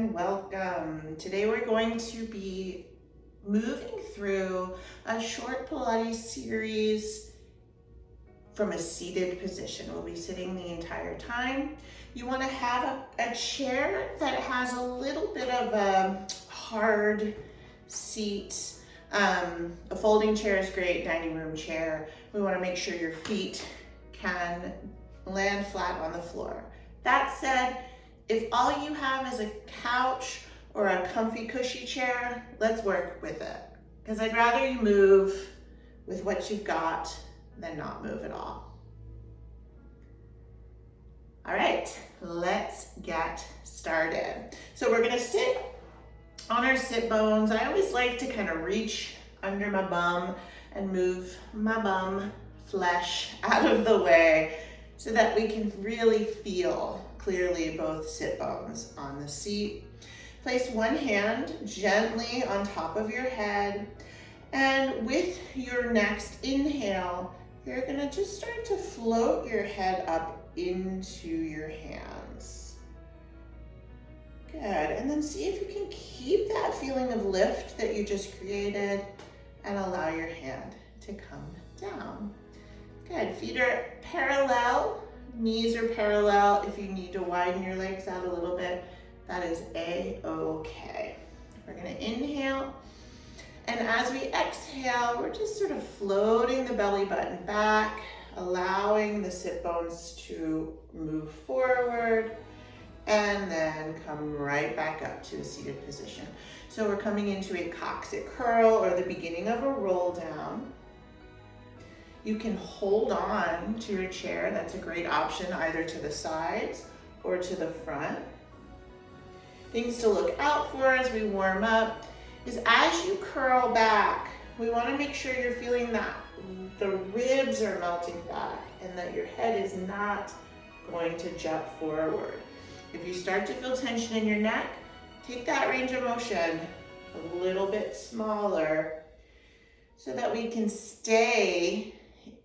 and welcome. Today we're going to be moving through a short Pilates series from a seated position. We'll be sitting the entire time. You want to have a chair that has a little bit of a hard seat. A folding chair is great, dining room chair. We want to make sure your feet can land flat on the floor. That said, if all you have is a couch or a comfy cushy chair, let's work with it. Because I'd rather you move with what you've got than not move at all. All right, let's get started. So we're gonna sit on our sit bones. I always like to kind of reach under my bum and move my bum flesh out of the way so that we can really feel clearly both sit bones on the seat. Place one hand gently on top of your head, and with your next inhale, you're gonna just start to float your head up into your hands. Good, and then see if you can keep that feeling of lift that you just created and allow your hand to come down. Good, feet are parallel. Knees are parallel. If you need to widen your legs out a little bit, that is A-okay. We're gonna inhale, and as we exhale, we're just sort of floating the belly button back, allowing the sit bones to move forward, and then come right back up to a seated position. So we're coming into a coccyx curl or the beginning of a roll down. You can hold on to your chair. That's a great option, either to the sides or to the front. Things to look out for as we warm up is as you curl back, we want to make sure you're feeling that the ribs are melting back and that your head is not going to jump forward. If you start to feel tension in your neck, take that range of motion a little bit smaller so that we can stay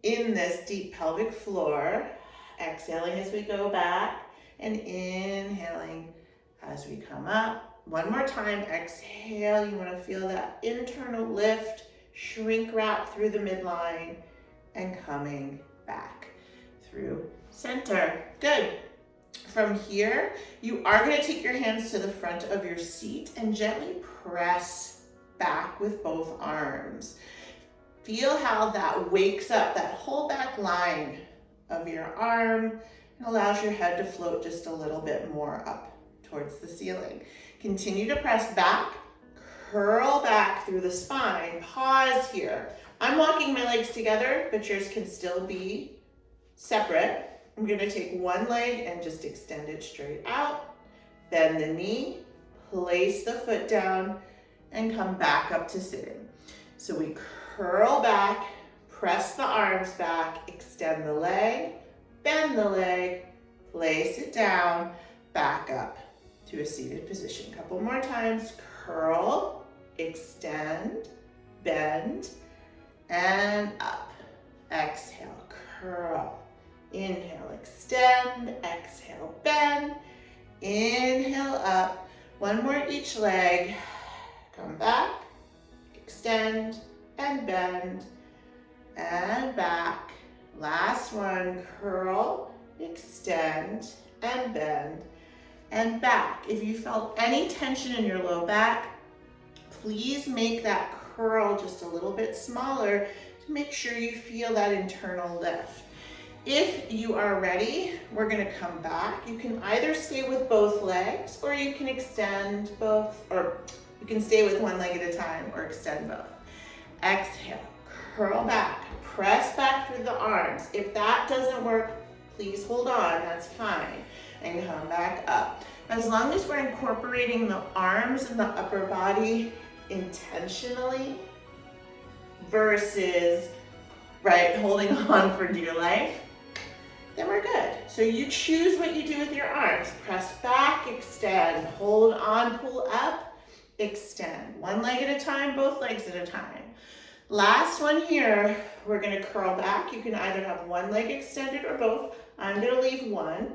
in this deep pelvic floor, exhaling as we go back and inhaling as we come up. One more time, exhale. You want to feel that internal lift, shrink wrap through the midline and coming back through center. Good. From here, you are going to take your hands to the front of your seat and gently press back with both arms. Feel how that wakes up that whole back line of your arm and allows your head to float just a little bit more up towards the ceiling. Continue to press back, curl back through the spine, pause here. I'm walking my legs together, but yours can still be separate. I'm gonna take one leg and just extend it straight out, bend the knee, place the foot down, and come back up to sitting. So we curl back, press the arms back, extend the leg, bend the leg, place it down, back up to a seated position. Couple more times, curl, extend, bend, and up. Exhale, curl, inhale, extend, exhale, bend, inhale up. One more each leg, come back, extend, and bend, and back. Last one, curl, extend, and bend, and back. If you felt any tension in your low back, please make that curl just a little bit smaller to make sure you feel that internal lift. If you are ready, we're gonna come back. You can either stay with both legs or you can extend both, or you can stay with one leg at a time or extend both. Exhale, curl back, press back through the arms. If that doesn't work, please hold on, that's fine, and come back up. As long as we're incorporating the arms and the upper body intentionally versus, holding on for dear life, then we're good. So you choose what you do with your arms. Press back, extend, hold on, pull up, extend. One leg at a time, both legs at a time. Last one here, we're gonna curl back. You can either have one leg extended or both. I'm gonna leave one,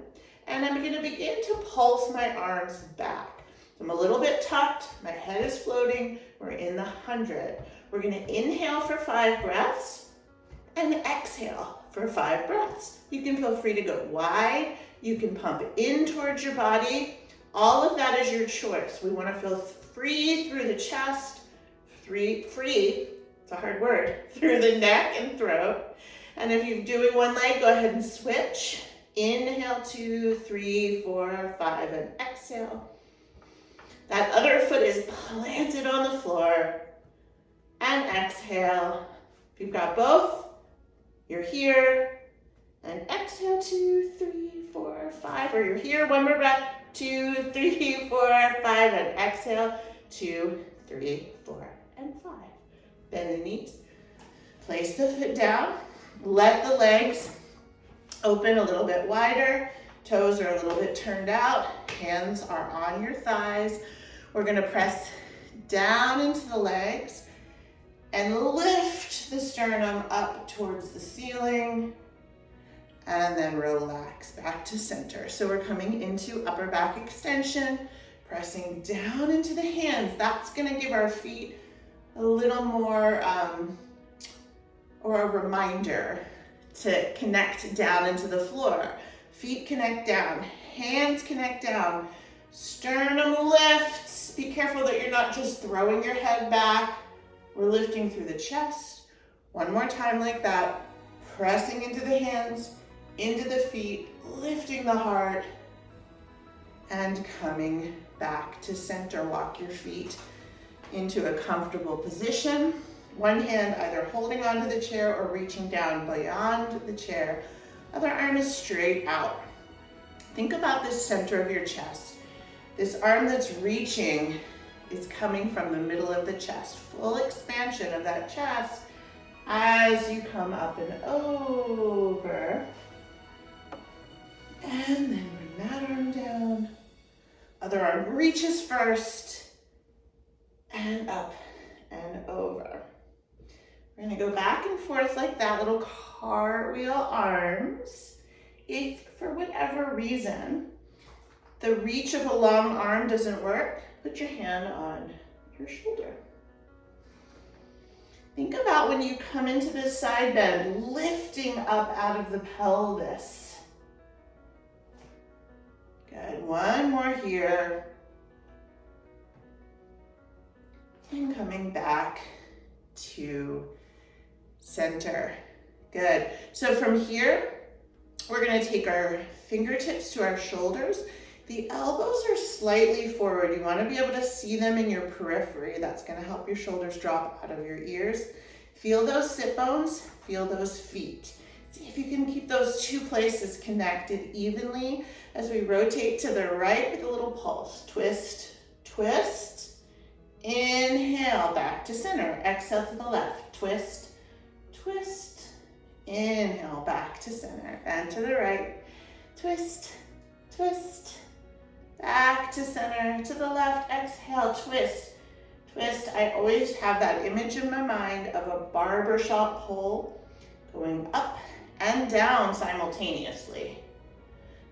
and I'm gonna begin to pulse my arms back. So I'm a little bit tucked, my head is floating, we're in the 100. We're gonna inhale for 5 breaths and exhale for 5 breaths. You can feel free to go wide, you can pump in towards your body. All of that is your choice. We wanna feel free through the chest, free, it's a hard word, through the neck and throat. And if you're doing one leg, go ahead and switch. Inhale, 2, 3, 4, 5, and exhale. That other foot is planted on the floor. And exhale. If you've got both, you're here. And exhale, 2, 3, 4, 5. Or you're here, one more breath. 2, 3, 4, 5. And exhale, 2, 3, 4, and 5. Bend the knees. Place the foot down. Let the legs open a little bit wider. Toes are a little bit turned out. Hands are on your thighs. We're gonna press down into the legs and lift the sternum up towards the ceiling and then relax back to center. So we're coming into upper back extension, pressing down into the hands. That's gonna give our feet a little more, or a reminder to connect down into the floor. Feet connect down, hands connect down, sternum lifts. Be careful that you're not just throwing your head back. We're lifting through the chest. One more time like that. Pressing into the hands, into the feet, lifting the heart, and coming back to center. Walk your feet into a comfortable position. One hand either holding onto the chair or reaching down beyond the chair. Other arm is straight out. Think about the center of your chest. This arm that's reaching is coming from the middle of the chest. Full expansion of that chest as you come up and over. And then bring that arm down. Other arm reaches first and up and over. We're gonna go back and forth like that, little cartwheel arms. If for whatever reason, the reach of a long arm doesn't work, put your hand on your shoulder. Think about when you come into this side bend, lifting up out of the pelvis. Good, one more here. And coming back to center. Good. So from here, we're gonna take our fingertips to our shoulders. The elbows are slightly forward. You wanna be able to see them in your periphery. That's gonna help your shoulders drop out of your ears. Feel those sit bones, feel those feet. See if you can keep those two places connected evenly as we rotate to the right with a little pulse. Twist, twist. Inhale, back to center. Exhale to the left. Twist, twist. Inhale, back to center. And to the right. Twist, twist. Back to center. To the left. Exhale, twist, twist. I always have that image in my mind of a barbershop pole going up and down simultaneously.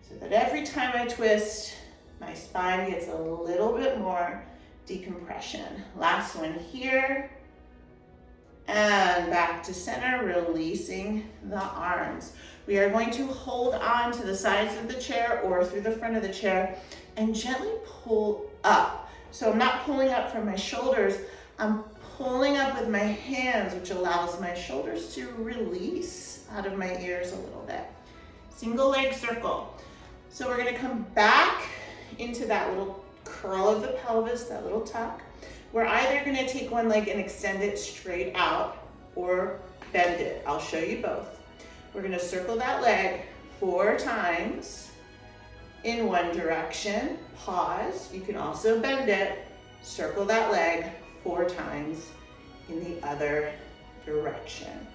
So that every time I twist, my spine gets a little bit more decompression. Last one here. And back to center, releasing the arms. We are going to hold on to the sides of the chair or through the front of the chair and gently pull up. So I'm not pulling up from my shoulders, I'm pulling up with my hands, which allows my shoulders to release out of my ears a little bit. Single leg circle. So we're gonna come back into that little curl of the pelvis, that little tuck. We're either gonna take one leg and extend it straight out or bend it. I'll show you both. We're gonna circle that leg 4 times in one direction. Pause. You can also bend it. Circle that leg 4 times in the other direction.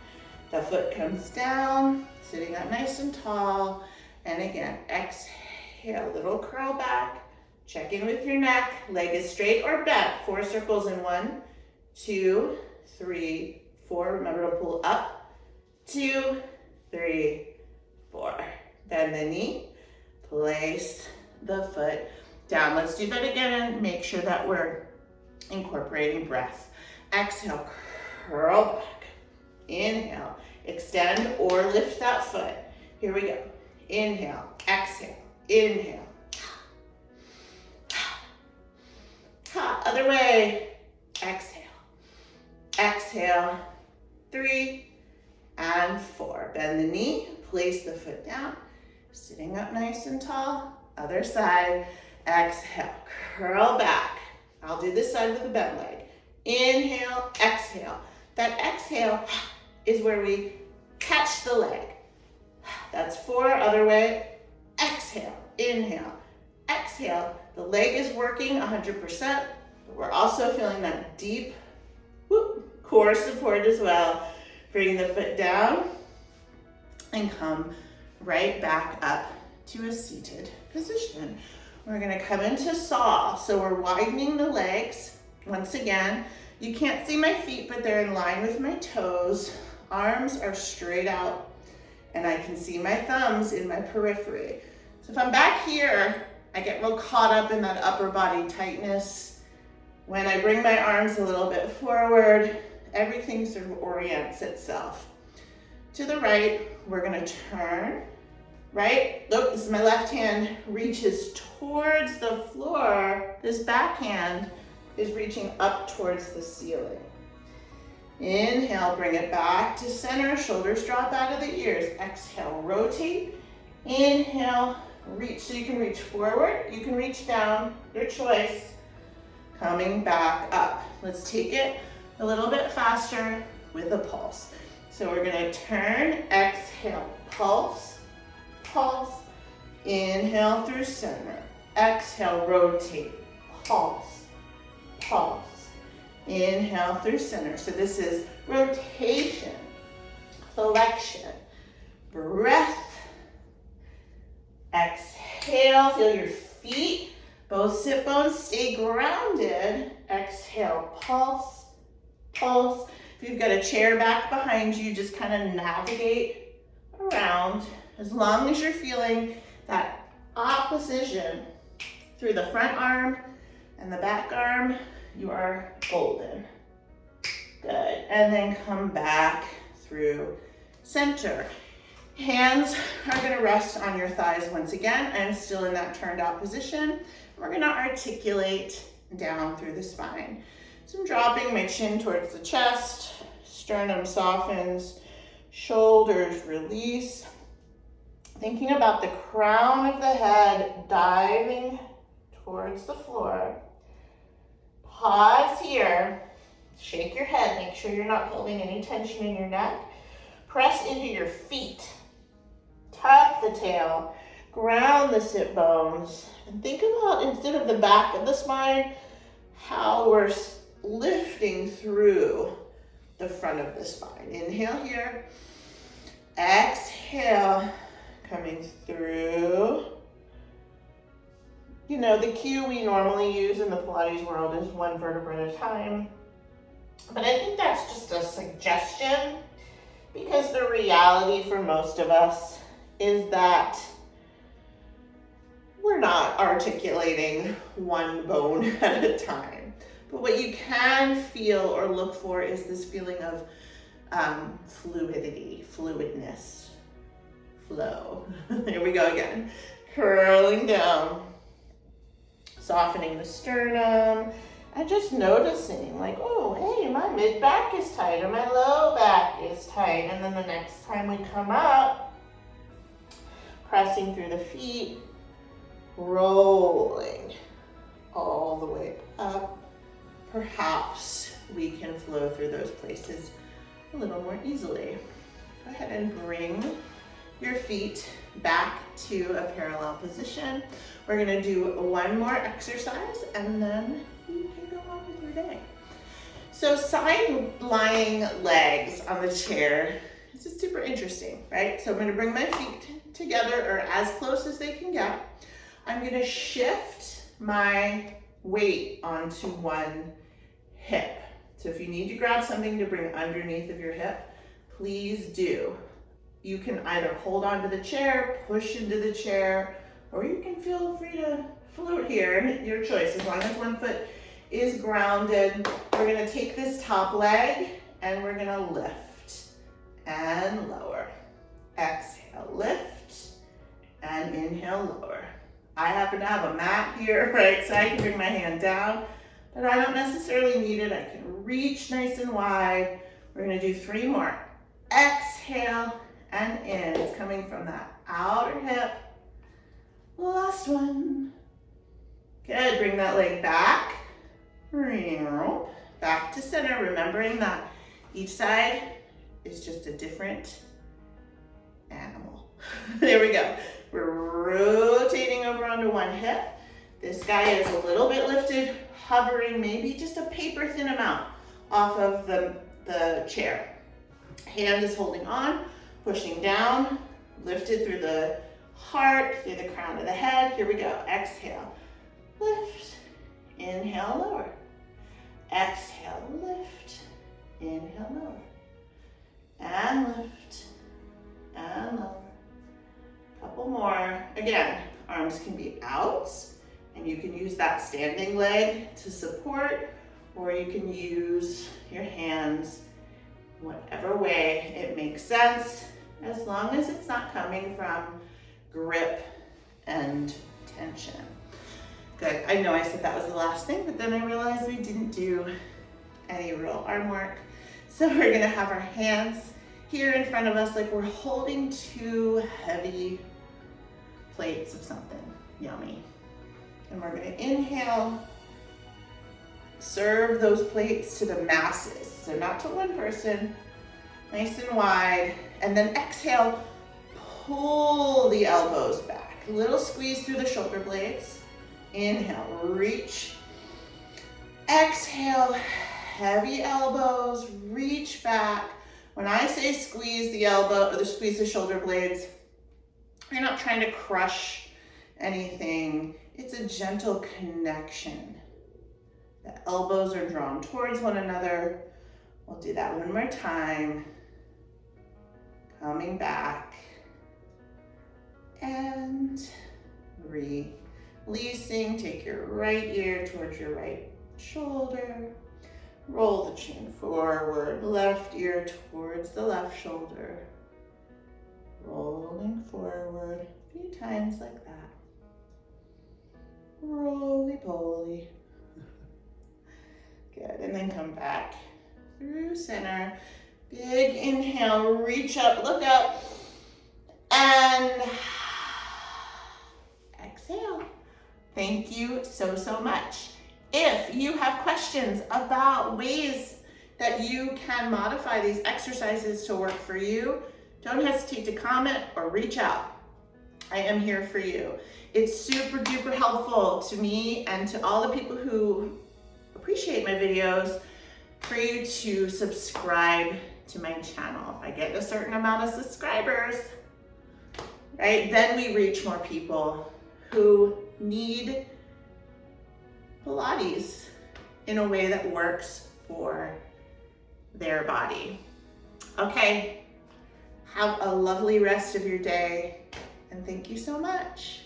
The foot comes down, sitting up nice and tall. And again, exhale, little curl back. Check in with your neck. Leg is straight or bent. 4 circles in 1, 2, 3, 4. Remember to pull up. 2, 3, 4. Bend the knee. Place the foot down. Let's do that again and make sure that we're incorporating breath. Exhale, curl back. Inhale, extend or lift that foot. Here we go. Inhale, exhale, inhale. Other way. Exhale, exhale. 3 and 4. Bend the knee, place the foot down. Sitting up nice and tall. Other side. Exhale, curl back. I'll do this side with the bent leg. Inhale, exhale. That exhale is where we catch the leg. That's 4, other way. Exhale, inhale, exhale. The leg is working 100%, but we're also feeling that deep core support as well. Bring the foot down and come right back up to a seated position. We're gonna come into saw. So we're widening the legs. Once again, you can't see my feet, but they're in line with my toes. Arms are straight out, and I can see my thumbs in my periphery. So if I'm back here, I get real caught up in that upper body tightness. When I bring my arms a little bit forward, everything sort of orients itself. To the right, we're gonna turn. Right? Look, this is my left hand, reaches towards the floor. This back hand is reaching up towards the ceiling. Inhale, bring it back to center, shoulders drop out of the ears. Exhale, rotate. Inhale, reach, so you can reach forward, you can reach down, your choice. Coming back up. Let's take it a little bit faster with a pulse. So we're gonna turn, exhale, pulse, pulse. Inhale through center. Exhale, rotate, pulse, pulse. Inhale through center. So this is rotation, flexion, breath. Exhale, feel your feet. Both sit bones stay grounded. Exhale, pulse, pulse. If you've got a chair back behind you, just kind of navigate around. As long as you're feeling that opposition through the front arm and the back arm, you are golden. Good. And then come back through center. Hands are going to rest on your thighs once again. I'm still in that turned out position. We're going to articulate down through the spine. So I'm dropping my chin towards the chest, sternum softens, shoulders release. Thinking about the crown of the head diving towards the floor. Pause here, shake your head, make sure you're not holding any tension in your neck. Press into your feet, tuck the tail, ground the sit bones, and think about, instead of the back of the spine, how we're lifting through the front of the spine. Inhale here, exhale, coming through. You know, the cue we normally use in the Pilates world is 1 vertebra at a time. But I think that's just a suggestion, because the reality for most of us is that we're not articulating 1 bone at a time. But what you can feel or look for is this feeling of fluidity, fluidness, flow. Here we go again. Curling down, softening the sternum, and just noticing like, oh, hey, my mid back is tight or my low back is tight. And then the next time we come up, pressing through the feet, rolling all the way up. Perhaps we can flow through those places a little more easily. Go ahead and bring your feet back to a parallel position. We're gonna do 1 more exercise and then you can go on with your day. So side lying legs on the chair, this is super interesting, right? So I'm gonna bring my feet together or as close as they can get. I'm gonna shift my weight onto 1 hip. So if you need to grab something to bring underneath of your hip, please do. You can either hold onto the chair, push into the chair, or you can feel free to float here, your choice, as long as one foot is grounded. We're gonna take this top leg and we're gonna lift and lower. Exhale, lift and inhale, lower. I happen to have a mat here, right, so I can bring my hand down, but I don't necessarily need it. I can reach nice and wide. We're gonna do 3 more. Exhale and in. It's coming from that outer hip. Last one. Good, bring that leg back. Back to center, remembering that each side is just a different animal. There we go. We're rotating over onto one hip. This guy is a little bit lifted, hovering maybe just a paper thin amount off of the chair. Hand is holding on, pushing down, lifted through the heart, through the crown of the head. Here we go. Exhale, lift, inhale, lower. Exhale, lift, inhale, lower. And lift, and lower. Couple more. Again, arms can be out, and you can use that standing leg to support, or you can use your hands whatever way it makes sense, as long as it's not coming from grip and tension. Good. I know I said that was the last thing, but then I realized we didn't do any real arm work. So we're gonna have our hands here in front of us like we're holding 2 heavy plates of something yummy. And we're gonna inhale, serve those plates to the masses. So not to one person, nice and wide. And then exhale, pull the elbows back. A little squeeze through the shoulder blades. Inhale, reach. Exhale, heavy elbows, reach back. When I say squeeze the elbow, or squeeze the shoulder blades, you're not trying to crush anything. It's a gentle connection. The elbows are drawn towards one another. We'll do that one more time. Coming back. And releasing. Take your right ear towards your right shoulder. Roll the chin forward. Left ear towards the left shoulder. Rolling forward a few times like that. Roly-poly. Good, and then come back through center. Big inhale, reach up, look up, and exhale. Thank you so, so much. If you have questions about ways that you can modify these exercises to work for you, don't hesitate to comment or reach out. I am here for you. It's super duper helpful to me and to all the people who appreciate my videos for you to subscribe to my channel. If I get a certain amount of subscribers, right, then we reach more people who need Pilates in a way that works for their body. Okay, have a lovely rest of your day, and thank you so much.